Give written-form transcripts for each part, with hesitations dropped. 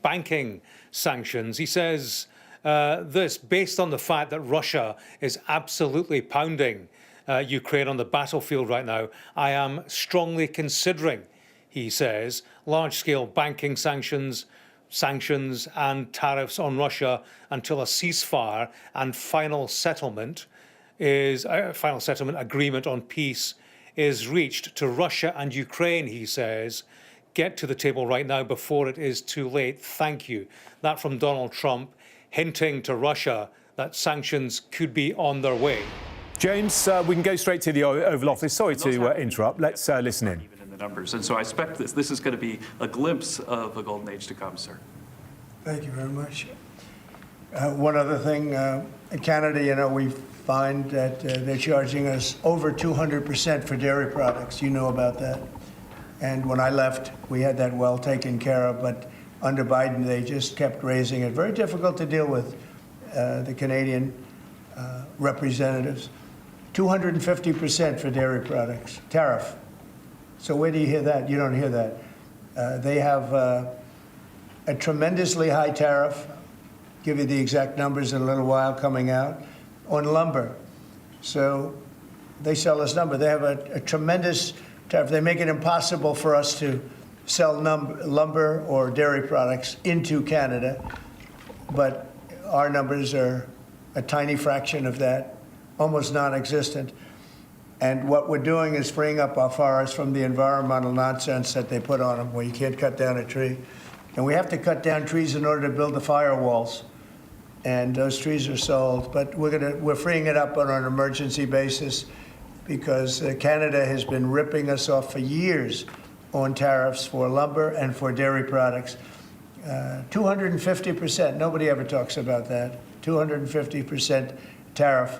banking sanctions. He says this based on the fact that Russia is absolutely pounding Ukraine on the battlefield right now. I am strongly considering, he says, large-scale banking sanctions and tariffs on Russia until a ceasefire and final settlement agreement on peace is reached. To Russia and Ukraine, he says, get to the table right now before it is too late. Thank you. That from Donald Trump, hinting to Russia that sanctions could be on their way. James, we can go straight to the Oval Office. Sorry to interrupt. Let's listen in. Even in the numbers. And so I expect this is going to be a glimpse of a golden age to come, sir. Thank you very much. One other thing, in Canada, we find that they're charging us over 200% for dairy products. You know about that. And when I left, we had that well taken care of. But under Biden, they just kept raising it. Very difficult to deal with, the Canadian representatives. 250% for dairy products, tariff. So where do you hear that? You don't hear that. They have a tremendously high tariff. Give you the exact numbers in a little while coming out on lumber. So they sell us lumber. They have a tremendous tariff. They make it impossible for us to sell lumber or dairy products into Canada, but our numbers are a tiny fraction of that, almost non-existent. And what we're doing is freeing up our forests from the environmental nonsense that they put on them, where you can't cut down a tree. And we have to cut down trees in order to build the firewalls. And those trees are sold, but we're freeing it up on an emergency basis because Canada has been ripping us off for years on tariffs for lumber and for dairy products. 250%, nobody ever talks about that. 250% tariff,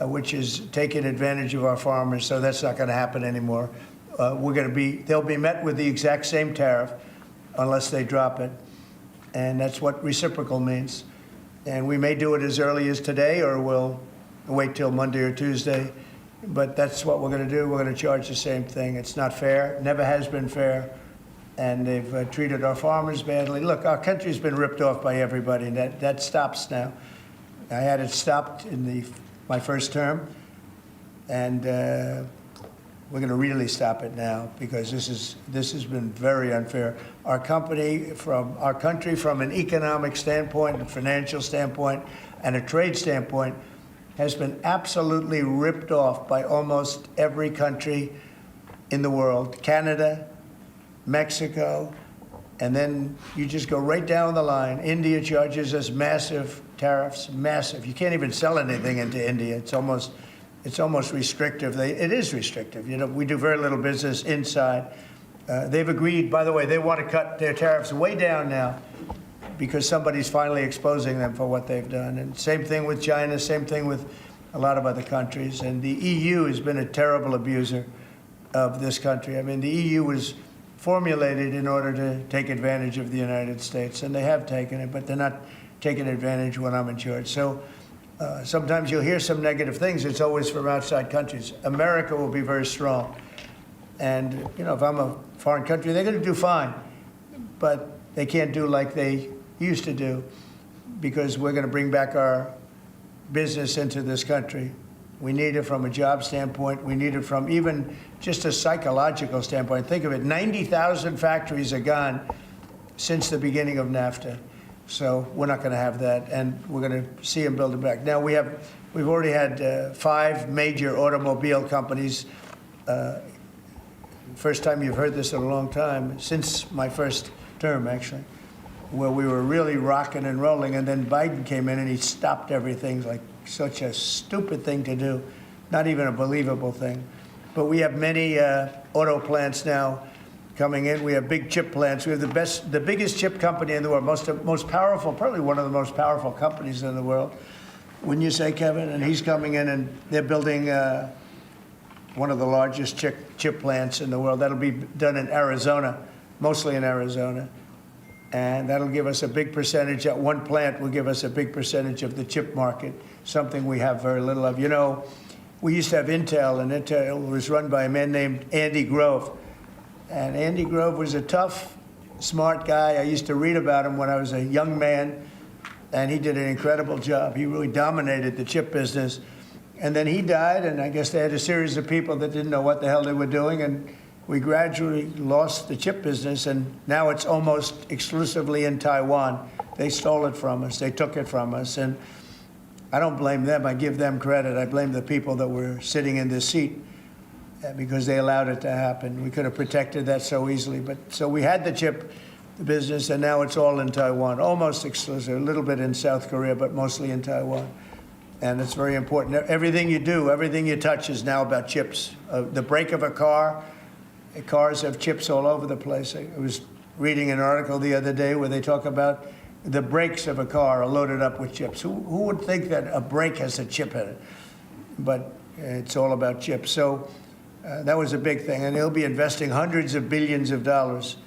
which is taking advantage of our farmers, so that's not gonna happen anymore. They'll be met with the exact same tariff unless they drop it. And that's what reciprocal means. And we may do it as early as today, or we'll wait till Monday or Tuesday. But that's what we're going to do. We're going to charge the same thing. It's not fair, never has been fair. And they've treated our farmers badly. Look, our country's been ripped off by everybody, and that stops now. I had it stopped in my first term, and we're going to really stop it now because this has been very unfair. Our country, from an economic standpoint, a financial standpoint, and a trade standpoint, has been absolutely ripped off by almost every country in the world. Canada, Mexico, and then you just go right down the line. India charges us massive tariffs, massive. You can't even sell anything into India. It's almost restrictive. It is restrictive. We do very little business inside. They've agreed, by the way, they want to cut their tariffs way down now because somebody's finally exposing them for what they've done. And same thing with China, same thing with a lot of other countries. And the EU has been a terrible abuser of this country. I mean, the EU was formulated in order to take advantage of the United States, and they have taken it, but they're not taking advantage when I'm in charge. So sometimes you'll hear some negative things. It's always from outside countries. America will be very strong. And, if I'm a foreign country, they're going to do fine. But they can't do like they used to do because we're going to bring back our business into this country. We need it from a job standpoint. We need it from even just a psychological standpoint. Think of it, 90,000 factories are gone since the beginning of NAFTA. So we're not going to have that, and we're going to see them build it back. Now, we've already had 5 major automobile companies. First time you've heard this in a long time, since my first term, actually, where we were really rocking and rolling, and then Biden came in and he stopped everything, like such a stupid thing to do, not even a believable thing. But we have many auto plants now coming in. We have big chip plants. We have the biggest chip company in the world, most powerful, probably one of the most powerful companies in the world. Wouldn't you say, Kevin? And he's coming in, and they're building one of the largest chip plants in the world. That'll be done in Arizona, mostly in Arizona. And that'll give us a big percentage. That one plant will give us a big percentage of the chip market, something we have very little of. We used to have Intel, and Intel was run by a man named Andy Grove. And Andy Grove was a tough smart guy. I used to read about him when I was a young man, and he did an incredible job. He really dominated the chip business. And then he died, and I guess they had a series of people that didn't know what the hell they were doing, and we gradually lost the chip business, and now it's almost exclusively in Taiwan. They stole it from us. They took it from us, and I don't blame them. I give them credit. I blame the people that were sitting in this seat because they allowed it to happen. We could have protected that so easily. But so we had the chip business, and now it's all in Taiwan, almost exclusive, a little bit in South Korea, but mostly in Taiwan. And it's very important. Everything you do, everything you touch is now about chips. The brake of a car, cars have chips all over the place. I was reading an article the other day where they talk about the brakes of a car are loaded up with chips. Who would think that a brake has a chip in it? But it's all about chips. So that was a big thing. And they'll be investing hundreds of billions of dollars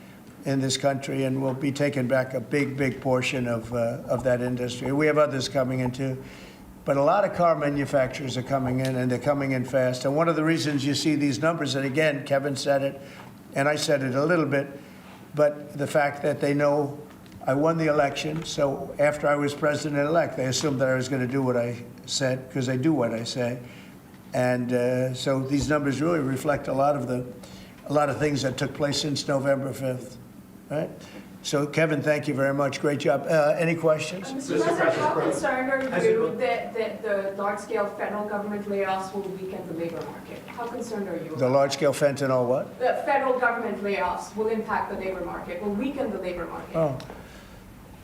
in this country, and we'll be taking back a big, big portion of that industry. We have others coming in too. But a lot of car manufacturers are coming in, and they're coming in fast. And one of the reasons you see these numbers, and again, Kevin said it, and I said it a little bit, but the fact that they know I won the election, so after I was president-elect, they assumed that I was going to do what I said, because I do what I say. And so these numbers really reflect a lot of things that took place since November 5th, right? So, Kevin, thank you very much. Great job. Any questions? Mr. President, how concerned are you that the large-scale federal government layoffs will weaken the labor market? How concerned are you? The large-scale fentanyl what? The federal government layoffs will impact the labor market, will weaken the labor market. Oh.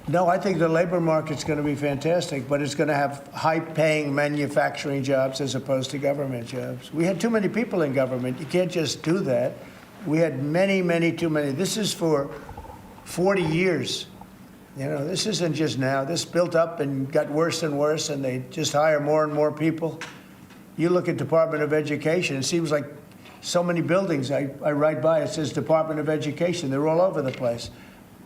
No, I think the labor market's going to be fantastic, but it's going to have high-paying manufacturing jobs as opposed to government jobs. We had too many people in government. You can't just do that. We had many too many. This is for 40 years. You know, this isn't just now. This built up and got worse and worse, and they just hire more and more people. You look at Department of Education, it seems like so many buildings I ride by, it says Department of Education. They're all over the place.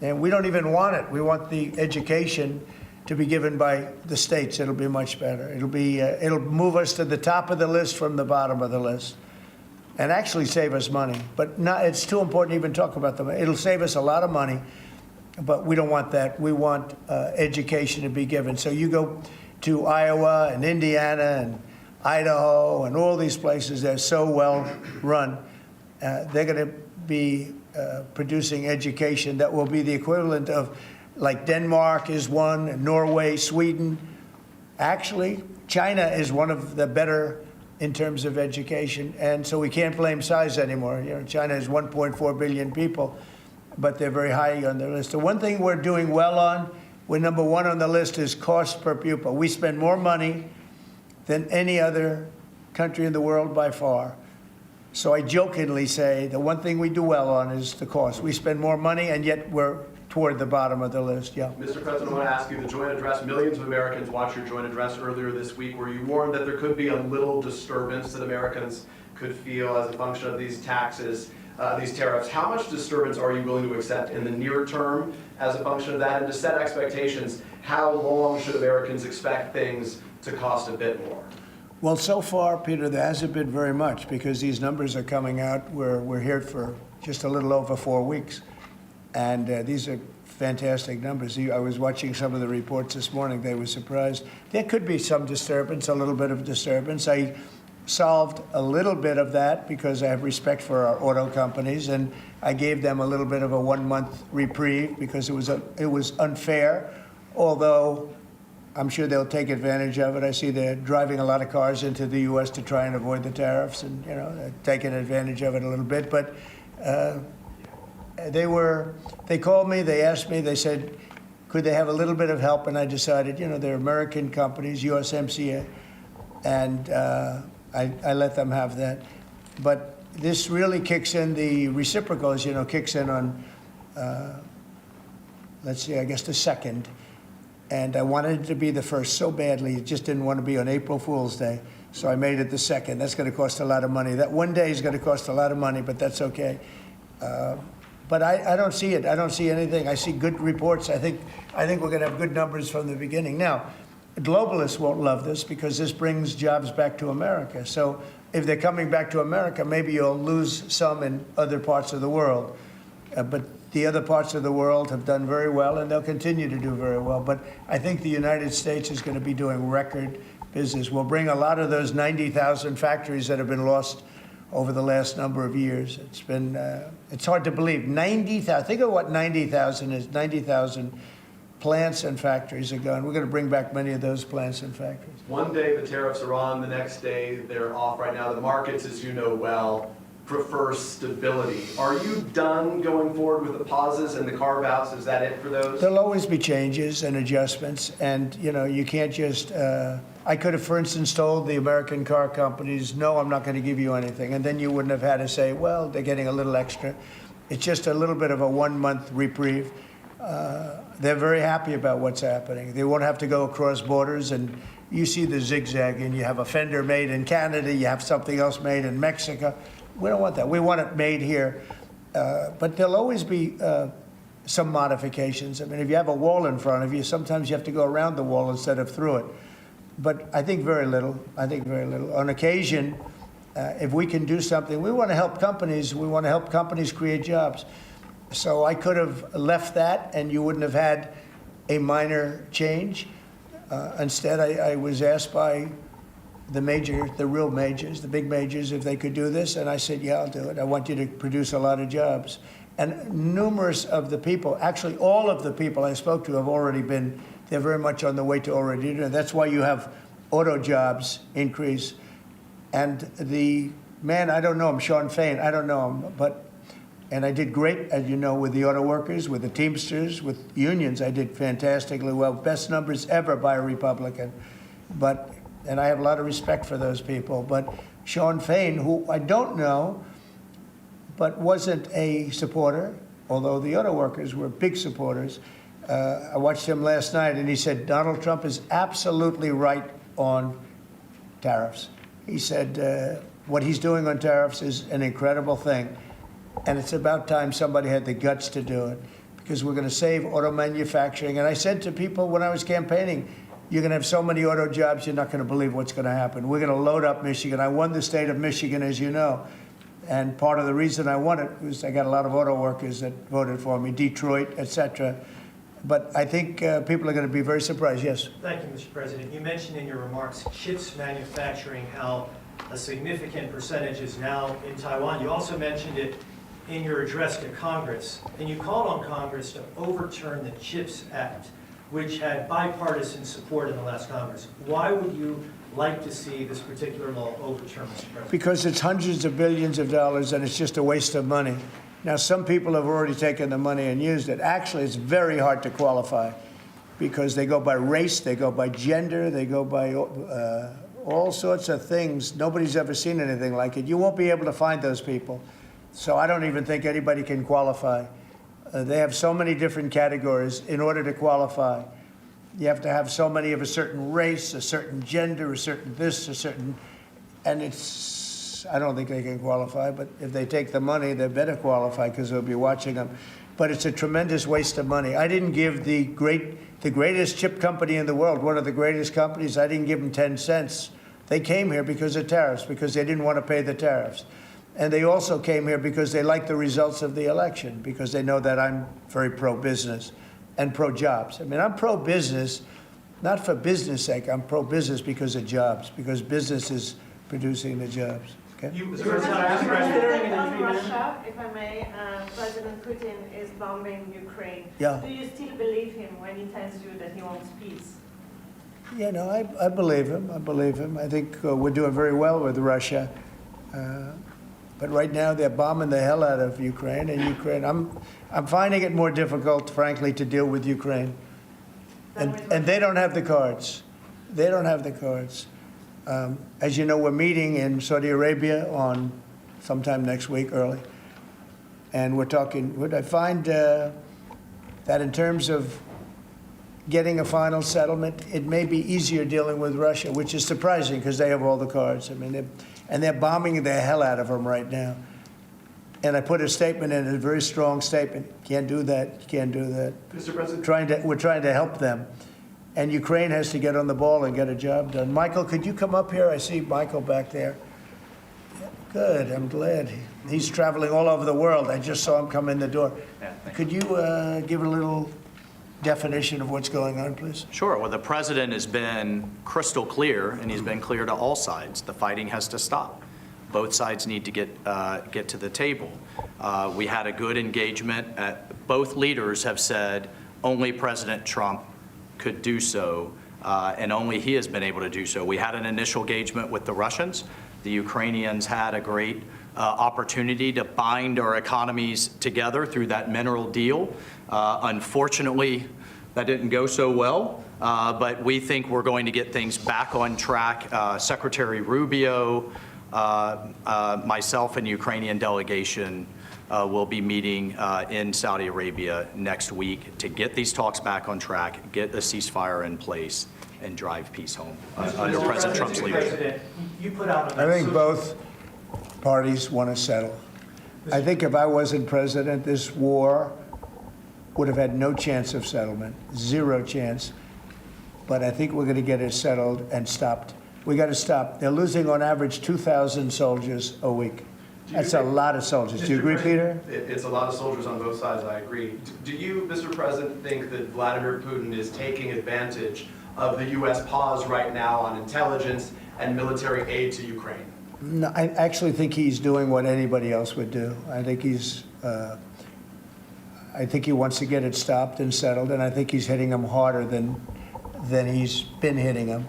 And we don't even want it. We want the education to be given by the states. It'll be much better. It'll move us to the top of the list from the bottom of the list, and actually save us money. But it's too important to even talk about them. It'll save us a lot of money, but we don't want that. We want education to be given. So you go to Iowa and Indiana and Idaho and all these places, they're so well run. They're going to be producing education that will be the equivalent of, like Denmark is one, Norway, Sweden. Actually, China is one of the better in terms of education, and so we can't blame size anymore. You know, China has 1.4 billion people, but they're very high on their list. The one thing we're doing well on, we're number one on the list, is cost per pupil. We spend more money than any other country in the world by far. So I jokingly say the one thing we do well on is the cost. We spend more money, and yet we're toward the bottom of the list. Yeah. Mr. President, I want to ask you, the joint address, millions of Americans watched your joint address earlier this week where you warned that there could be a little disturbance that Americans could feel as a function of these taxes, these tariffs. How much disturbance are you willing to accept in the near term as a function of that? And to set expectations, how long should Americans expect things to cost a bit more? Well, so far, Peter, there hasn't been very much because these numbers are coming out. We're here for just a little over 4 weeks. And these are fantastic numbers. I was watching some of the reports this morning. They were surprised. There could be some disturbance, a little bit of disturbance. I solved a little bit of that because I have respect for our auto companies, and I gave them a little bit of a 1-month reprieve because it was unfair, although I'm sure they'll take advantage of it. I see they're driving a lot of cars into the U.S. to try and avoid the tariffs, and they're taking advantage of it a little bit. But they called me, they asked me, they said, could they have a little bit of help? And I decided, they're American companies, USMCA, and I let them have that. But this really kicks in, the reciprocals, kicks in on, let's see, I guess the 2nd. And I wanted it to be the 1st so badly. It just didn't want to be on April Fool's Day. So I made it the 2nd. That's going to cost a lot of money. That one day is going to cost a lot of money, but that's okay. But I don't see it. I don't see anything. I see good reports. I think we're going to have good numbers from the beginning. Now, globalists won't love this because this brings jobs back to America. So if they're coming back to America, maybe you'll lose some in other parts of the world. But The other parts of the world have done very well, and they'll continue to do very well. But I think the United States is going to be doing record business. We'll bring a lot of those 90,000 factories that have been lost over the last number of years. It's been, it's hard to believe. 90,000, think of what 90,000 is. 90,000 plants and factories are gone. We're going to bring back many of those plants and factories. One day the tariffs are on, the next day they're off. Right now the markets, as you know well, prefer stability. Are you done going forward with the pauses and the carve-outs? Is that it for those? There'll always be changes and adjustments, and you can't just. I could have, for instance, told the American car companies, no, I'm not going to give you anything, and then you wouldn't have had to say, well, they're getting a little extra. It's just a little bit of a 1-month reprieve. They're very happy about what's happening. They won't have to go across borders, and you see the zigzagging. You have a fender made in Canada, you have something else made in Mexico. We don't want that. We want it made here. But there'll always be some modifications. I mean, if you have a wall in front of you, sometimes you have to go around the wall instead of through it. But I think very little. I think very little. On occasion, if we can do something, we want to help companies. We want to help companies create jobs. So I could have left that, and you wouldn't have had a minor change. Instead, I was asked by the real majors, the big majors, if they could do this, and I said, yeah, I'll do it. I want you to produce a lot of jobs. And numerous of the people, actually all of the people I spoke to have already been, they're very much on the way to already doing it. That's why you have auto jobs increase. And the man, I don't know him, Sean Fain, I don't know him, and I did great, as you know, with the auto workers, with the Teamsters, with unions, I did fantastically well. Best numbers ever by a Republican. And I have a lot of respect for those people. But Sean Fain, who I don't know, but wasn't a supporter, although the auto workers were big supporters. I watched him last night, and he said, Donald Trump is absolutely right on tariffs. He said, what he's doing on tariffs is an incredible thing. And it's about time somebody had the guts to do it, because we're going to save auto manufacturing. And I said to people when I was campaigning, you're going to have so many auto jobs, you're not going to believe what's going to happen. We're going to load up Michigan. I won the state of Michigan, as you know. And part of the reason I won it was I got a lot of auto workers that voted for me, Detroit, et cetera. But I think people are going to be very surprised. Yes? Thank you, Mr. President. You mentioned in your remarks chips manufacturing, how a significant percentage is now in Taiwan. You also mentioned it in your address to Congress, and you called on Congress to overturn the CHIPS Act, which had bipartisan support in the last Congress. Why would you like to see this particular law overturned, Mr. President? Because it's hundreds of billions of dollars, and it's just a waste of money. Now, some people have already taken the money and used it. Actually, it's very hard to qualify, because they go by race, they go by gender, they go by all sorts of things. Nobody's ever seen anything like it. You won't be able to find those people. So I don't even think anybody can qualify. They have so many different categories. In order to qualify, you have to have so many of a certain race, a certain gender, a certain this, a certain, and I don't think they can qualify, but if they take the money, they better qualify, because they'll be watching them. But it's a tremendous waste of money. I didn't give the greatest chip company in the world, one of the greatest companies, I didn't give them 10 cents. They came here because of tariffs, because they didn't want to pay the tariffs. And they also came here because they like the results of the election, because they know that I'm very pro-business and pro-jobs. I mean, I'm pro-business, not for business sake. I'm pro-business because of jobs, because business is producing the jobs. Okay? On Russia, if I may, President Putin is bombing Ukraine. Yeah. Do you still believe him when he tells you that he wants peace? Yeah, no, I believe him. I believe him. I think we're doing very well with Russia. But right now they're bombing the hell out of Ukraine, and I'm finding it more difficult, frankly, to deal with Ukraine. And they don't have the cards. They don't have the cards. As you know, we're meeting in Saudi Arabia on sometime next week, early. And we're talking, I find that in terms of getting a final settlement, it may be easier dealing with Russia, which is surprising because they have all the cards. I mean, they're bombing the hell out of them right now. And I put a statement in, a very strong statement. Can't do that. You can't do that. Mr. President. We're trying to help them. And Ukraine has to get on the ball and get a job done. Michael, could you come up here? I see Michael back there. Good, I'm glad. He's traveling all over the world. I just saw him come in the door. Could you give a little definition of what's going on, please? Sure. Well, the president has been crystal clear, and he's been clear to all sides. The fighting has to stop. Both sides need to get to the table. We had a good engagement. Both leaders have said only President Trump could do so, and only he has been able to do so. We had an initial engagement with the Russians. The Ukrainians had a great opportunity to bind our economies together through that mineral deal. Unfortunately, that didn't go so well, but we think we're going to get things back on track. Secretary Rubio, myself and the Ukrainian delegation will be meeting in Saudi Arabia next week to get these talks back on track, get a ceasefire in place, and drive peace home under President Trump's leadership. You put out I think both parties want to settle. I think if I wasn't president, this war would have had no chance of settlement, zero chance. But I think we're going to get it settled and stopped. We got to stop. They're losing on average 2,000 soldiers a week. That's a lot of soldiers. Do you agree, Peter? It's a lot of soldiers on both sides, I agree. Do you, Mr. President, think that Vladimir Putin is taking advantage of the U.S. pause right now on intelligence and military aid to Ukraine? No, I actually think he's doing what anybody else would do. I think he wants to get it stopped and settled, and I think he's hitting them harder than he's been hitting them.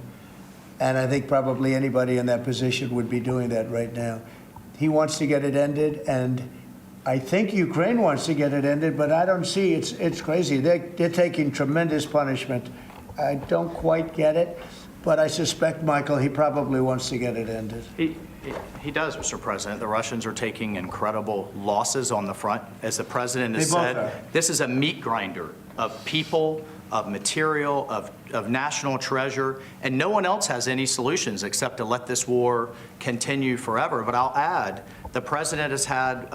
And I think probably anybody in that position would be doing that right now. He wants to get it ended, and I think Ukraine wants to get it ended, but I don't see, it's crazy. They're taking tremendous punishment. I don't quite get it, but I suspect, Michael, he probably wants to get it ended. He does, Mr. President. The Russians are taking incredible losses on the front. As the president has said, this is a meat grinder of people, of material, of national treasure, and no one else has any solutions except to let this war continue forever. But I'll add, the president has had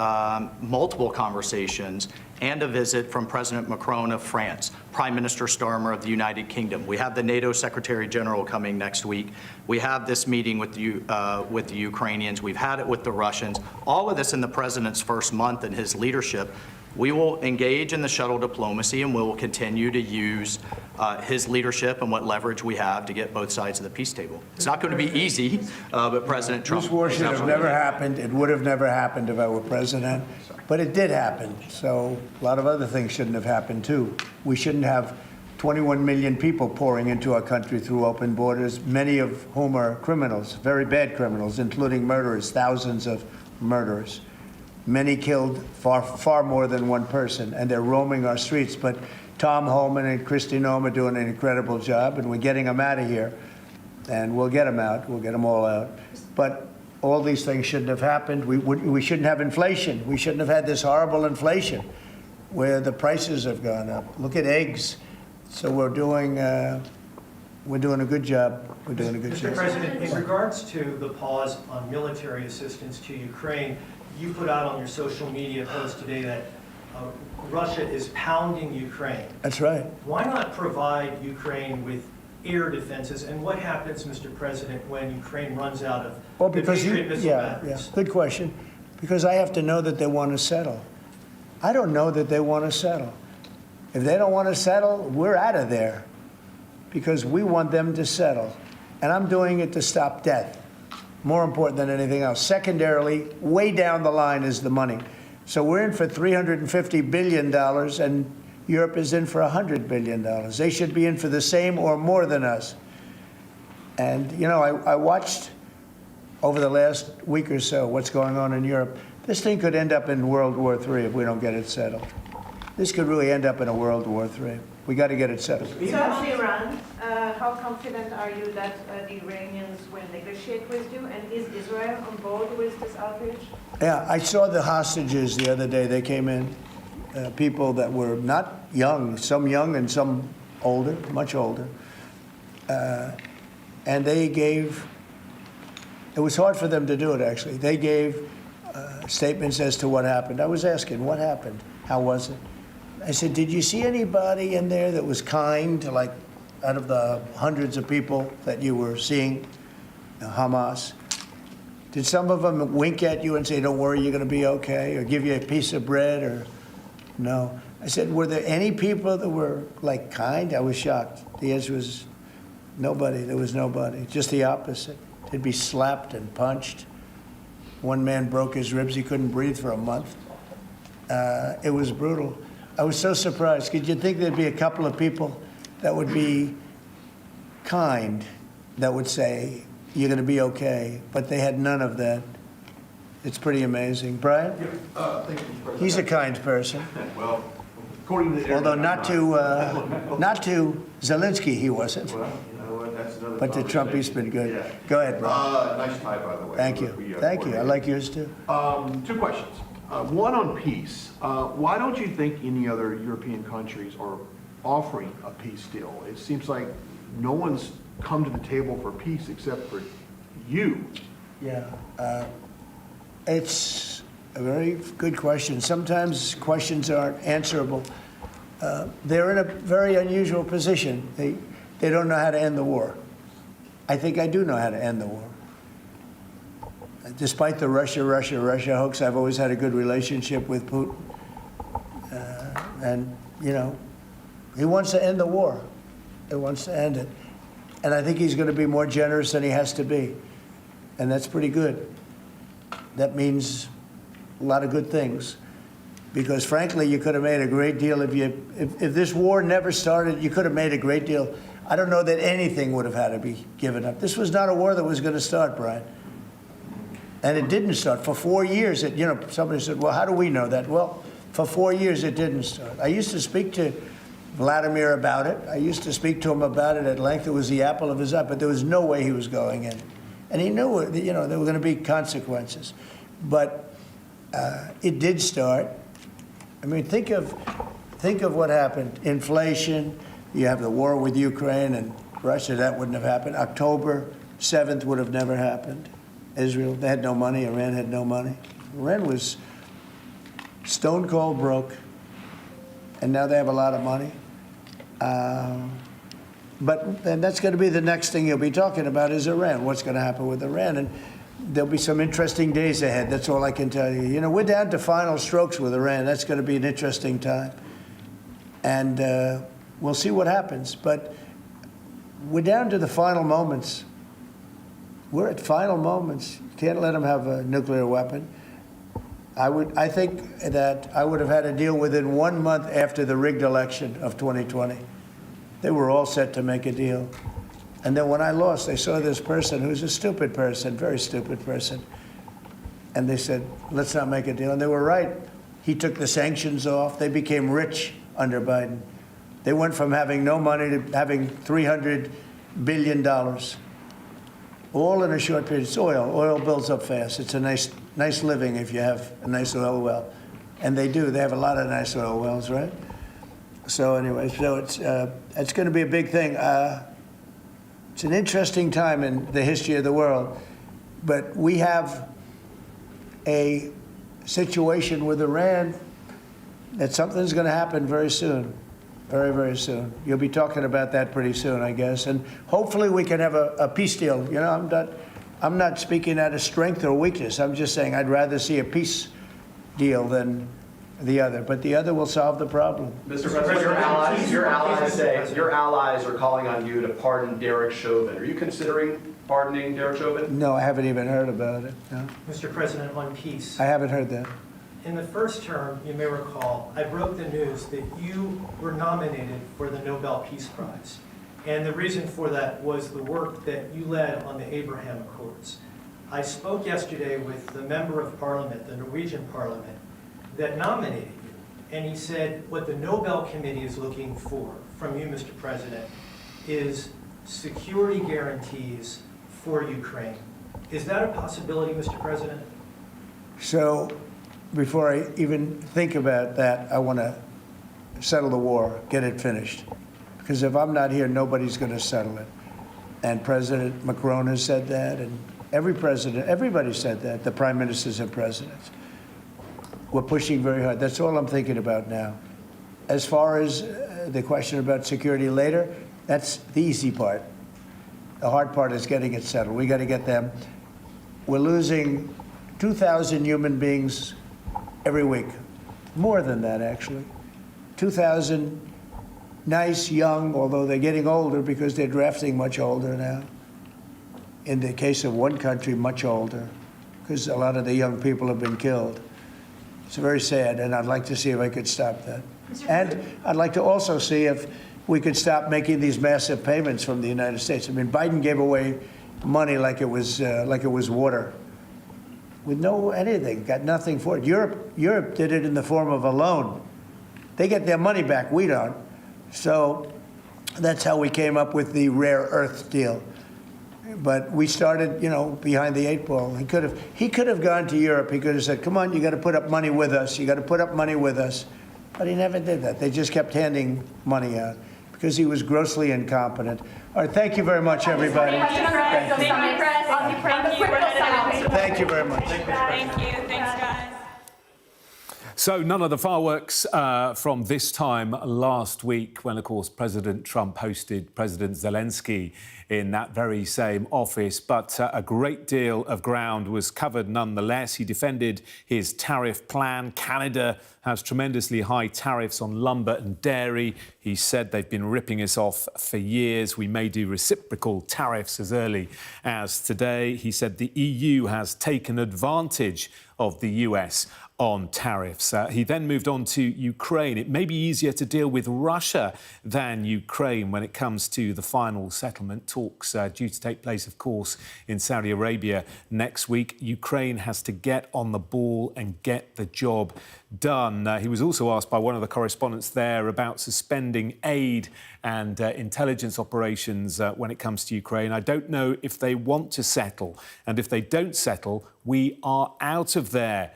multiple conversations and a visit from President Macron of France, Prime Minister Starmer of the United Kingdom. We have the NATO Secretary General coming next week. We have this meeting with the Ukrainians. We've had it with the Russians. All of this in the president's first month in his leadership. We will engage in the shuttle diplomacy, and we will continue to use his leadership and what leverage we have to get both sides of the peace table. It's not going to be easy, but President Trump... This war should have never happened. It would have never happened if I were president, but it did happen. So a lot of other things shouldn't have happened, too. We shouldn't have 21 million people pouring into our country through open borders, many of whom are criminals, very bad criminals, including murderers, thousands of murderers. Many killed, far more than one person, and they're roaming our streets. But Tom Homan and Kristi Noem are doing an incredible job, and we're getting them out of here. And we'll get them out. We'll get them all out. But all these things shouldn't have happened. We shouldn't have inflation. We shouldn't have had this horrible inflation where the prices have gone up. Look at eggs. So we're doing a good job. We're doing a good job. Mr. President, in regards to the pause on military assistance to Ukraine, you put out on your social media post today that Russia is pounding Ukraine. That's right. Why not provide Ukraine with air defenses? And what happens, Mr. President, when Ukraine runs out of the Patriot missile batteries? Good question. Because I have to know that they want to settle. I don't know that they want to settle. If they don't want to settle, we're out of there because we want them to settle. And I'm doing it to stop death. More important than anything else. Secondarily, way down the line is the money. So we're in for $350 billion, and Europe is in for $100 billion. They should be in for the same or more than us. And, you know, I watched over the last week or so what's going on in Europe. This thing could end up in World War III if we don't get it settled. This could really end up in a World War III. We got to get it settled. So on Iran, how confident are you that the Iranians will negotiate with you? And is Israel on board with this outrage? Yeah, I saw the hostages the other day. They came in, people that were not young, some young and some older, much older. And they gave, it was hard for them to do it, actually. They gave statements as to what happened. I was asking, what happened? How was it? I said, did you see anybody in there that was kind, like out of the hundreds of people that you were seeing, Hamas? Did some of them wink at you and say, don't worry, you're going to be okay, or give you a piece of bread, or no? I said, were there any people that were, like, kind? I was shocked. The answer was nobody. There was nobody. Just the opposite. They'd be slapped and punched. One man broke his ribs. He couldn't breathe for a month. It was brutal. I was so surprised. Could you think there'd be a couple of people that would be kind, that would say, you're going to be okay? But they had none of that. It's pretty amazing. Brian? Thank you, Mr. President. He's a kind person. Well, according to Although not to Zelensky, he wasn't. Well, you know what, that's another But to Trump, he's been good. Yeah. Go ahead, Brian. Nice tie, by the way. Thank you. Thank you. I like yours, too. Two questions. One on peace. Why don't you think any other European countries are offering a peace deal? It seems like no one's come to the table for peace except for you. Yeah. It's a very good question. Sometimes questions aren't answerable. They're in a very unusual position. They don't know how to end the war. I think I do know how to end the war. Despite the Russia hoax, I've always had a good relationship with Putin. And, you know, he wants to end the war. He wants to end it. And I think he's going to be more generous than he has to be. And that's pretty good. That means a lot of good things. Because frankly, you could have made a great deal if this war never started, you could have made a great deal. I don't know that anything would have had to be given up. This was not a war that was going to start, Brian. And it didn't start. For 4 years, somebody said, well, how do we know that? Well, for 4 years, it didn't start. I used to speak to Vladimir about it. I used to speak to him about it at length. It was the apple of his eye, but there was no way he was going in. And he knew, there were going to be consequences. But it did start. I mean, think of what happened. Inflation, you have the war with Ukraine and Russia, that wouldn't have happened. October 7th would have never happened. Israel, they had no money. Iran had no money. Iran was stone cold broke, and now they have a lot of money. But that's going to be the next thing you'll be talking about is Iran. What's going to happen with Iran? And there'll be some interesting days ahead. That's all I can tell you. You know, we're down to final strokes with Iran. That's going to be an interesting time. And we'll see what happens. But we're down to the final moments. We're at final moments. You can't let them have a nuclear weapon. I think that I would have had a deal within 1 month after the rigged election of 2020. They were all set to make a deal. And then when I lost, they saw this person who's a stupid person, very stupid person. And they said, let's not make a deal. And they were right. He took the sanctions off. They became rich under Biden. They went from having no money to having $300 billion. All in a short period. It's oil. Oil builds up fast. It's a nice living if you have a nice oil well. And they do. They have a lot of nice oil wells, right? So anyway, it's going to be a big thing. It's an interesting time in the history of the world. But we have a situation with Iran that something's going to happen very soon. Very, very soon. You'll be talking about that pretty soon, I guess. And hopefully we can have a peace deal. You know, I'm not speaking out of strength or weakness. I'm just saying I'd rather see a peace deal than the other. But the other will solve the problem. Mr. President, your allies are calling on you to pardon Derek Chauvin. Are you considering pardoning Derek Chauvin? No, I haven't even heard about it. No. Mr. President, on peace. I haven't heard that. In the first term, you may recall, I broke the news that you were nominated for the Nobel Peace Prize. And the reason for that was the work that you led on the Abraham Accords. I spoke yesterday with the member of parliament, the Norwegian parliament, that nominated you. And he said what the Nobel Committee is looking for from you, Mr. President, is security guarantees for Ukraine. Is that a possibility, Mr. President? So before I even think about that, I want to settle the war, get it finished. Because if I'm not here, nobody's going to settle it. And President Macron has said that, and everybody said that, the prime ministers and presidents. We're pushing very hard. That's all I'm thinking about now. As far as the question about security later, that's the easy part. The hard part is getting it settled. We got to get them. we're losing 2,000 human beings every week. More than that, actually. 2,000 nice, young, although they're getting older because they're drafting much older now. In the case of one country, much older, because a lot of the young people have been killed. It's very sad, and I'd like to see if I could stop that. And I'd like to also see if we could stop making these massive payments from the United States. I mean, Biden gave away money like it was water, with no anything, got nothing for it. Europe did it in the form of a loan. They get their money back, we don't. So that's how we came up with the rare earth deal. But we started, behind the 8 ball. He could have gone to Europe. He could have said, "Come on, you got to put up money with us. You got to put up money with us." But he never did that. They just kept handing money out because he was grossly incompetent. All right, thank you very much, everybody. Thank you very much. Thank you. Thanks, guys. So none of the fireworks from this time last week when, of course, President Trump hosted President Zelensky in that very same office. But a great deal of ground was covered nonetheless. He defended his tariff plan. Canada has tremendously high tariffs on lumber and dairy. He said they've been ripping us off for years. We may do reciprocal tariffs as early as today. He said the EU has taken advantage of the US on tariffs. He then moved on to Ukraine. It may be easier to deal with Russia than Ukraine when it comes to the final settlement talks due to take place, of course, in Saudi Arabia next week. Ukraine has to get on the ball and get the job done. He was also asked by one of the correspondents there about suspending aid and intelligence operations when it comes to Ukraine. I don't know if they want to settle, and if they don't settle, we are out of there,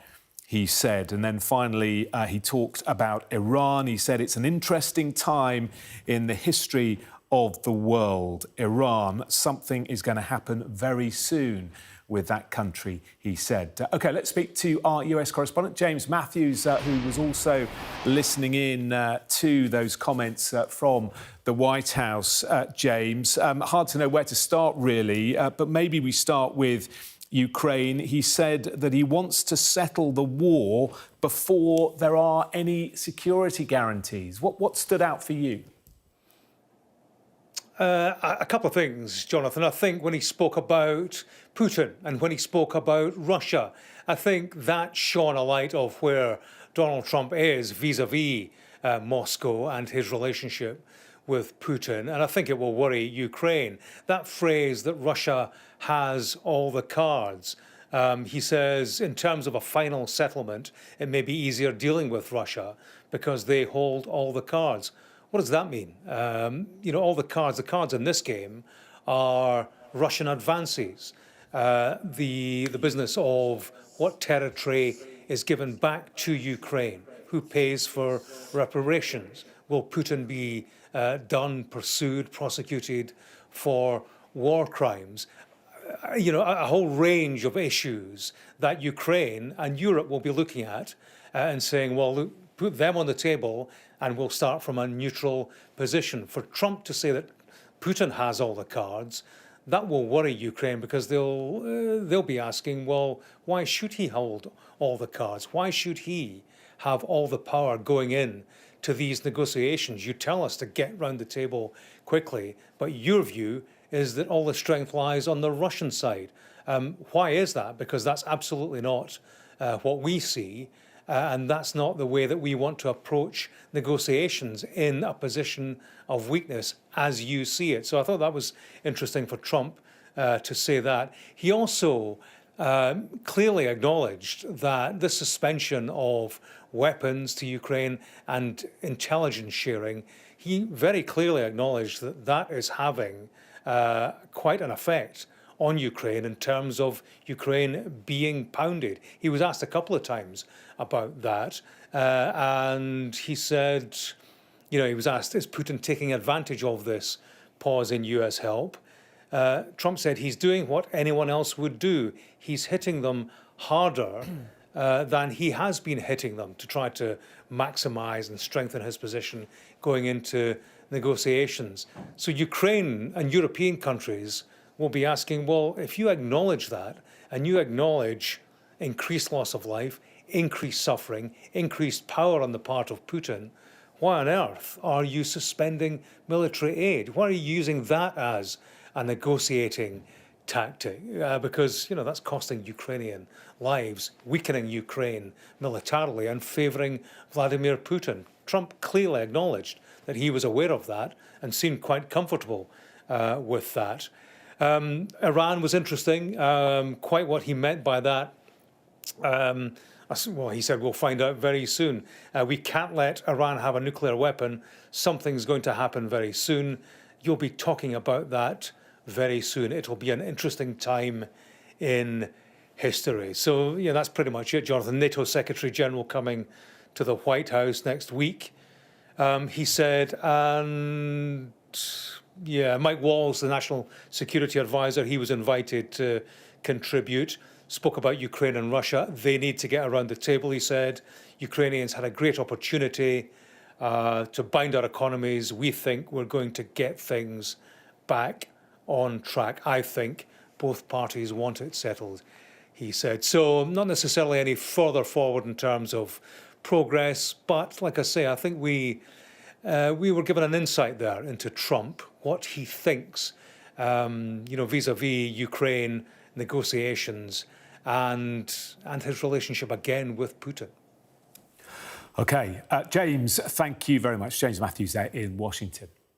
he said. And then finally, he talked about Iran. He said it's an interesting time in the history of the world. Iran, something is going to happen very soon with that country, he said. OK, let's speak to our US correspondent, James Matthews, who was also listening in to those comments from the White House. James, hard to know where to start, really, but maybe we start with Ukraine. He said that he wants to settle the war before there are any security guarantees. What stood out for you? A couple of things, Jonathan. I think when he spoke about Putin and when he spoke about Russia, I think that shone a light of where Donald Trump is vis-a-vis Moscow and his relationship with Putin. And I think it will worry Ukraine. That phrase that Russia has all the cards. He says, in terms of a final settlement, it may be easier dealing with Russia because they hold all the cards. What does that mean? All the cards in this game are Russian advances, the business of what territory is given back to Ukraine, who pays for reparations. Will Putin be pursued, prosecuted for war crimes? A whole range of issues that Ukraine and Europe will be looking at and saying, well, look, put them on the table and we'll start from a neutral position. For Trump to say that Putin has all the cards, that will worry Ukraine because they'll be asking, well, why should he hold all the cards? Why should he have all the power going in to these negotiations? You tell us to get round the table quickly, but your view is that all the strength lies on the Russian side. Why is that? Because that's absolutely not what we see. And that's not the way that we want to approach negotiations in a position of weakness as you see it. So I thought that was interesting for Trump to say that. He also clearly acknowledged that the suspension of weapons to Ukraine and intelligence sharing, he very clearly acknowledged that that is having quite an effect on Ukraine in terms of Ukraine being pounded. He was asked a couple of times about that, and he said, he was asked, is Putin taking advantage of this pause in US help? Trump said he's doing what anyone else would do. He's hitting them harder than he has been hitting them to try to maximize and strengthen his position going into negotiations. So Ukraine and European countries will be asking, well, if you acknowledge that and you acknowledge increased loss of life, increased suffering, increased power on the part of Putin, why on earth are you suspending military aid? Why are you using that as a negotiating tactic? Because, you know, that's costing Ukrainian lives, weakening Ukraine militarily and favouring Vladimir Putin. Trump clearly acknowledged that he was aware of that and seemed quite comfortable with that. Iran was interesting, quite what he meant by that. Well, he said, we'll find out very soon. We can't let Iran have a nuclear weapon. Something's going to happen very soon. You'll be talking about that very soon. It'll be an interesting time in history. So, yeah, that's pretty much it, Jonathan. NATO Secretary General coming to the White House next week. He said, and yeah, Mike Walls, the National Security Advisor, he was invited to contribute. Spoke about Ukraine and Russia. They need to get around the table, he said. Ukrainians had a great opportunity to bind our economies. We think we're going to get things back on track. I think both parties want it settled, he said. So not necessarily any further forward in terms of progress, but like I say, I think we were given an insight there into Trump, what he thinks, you know, vis-a-vis Ukraine negotiations and his relationship again with Putin. OK, James, thank you very much. James Matthews there in Washington.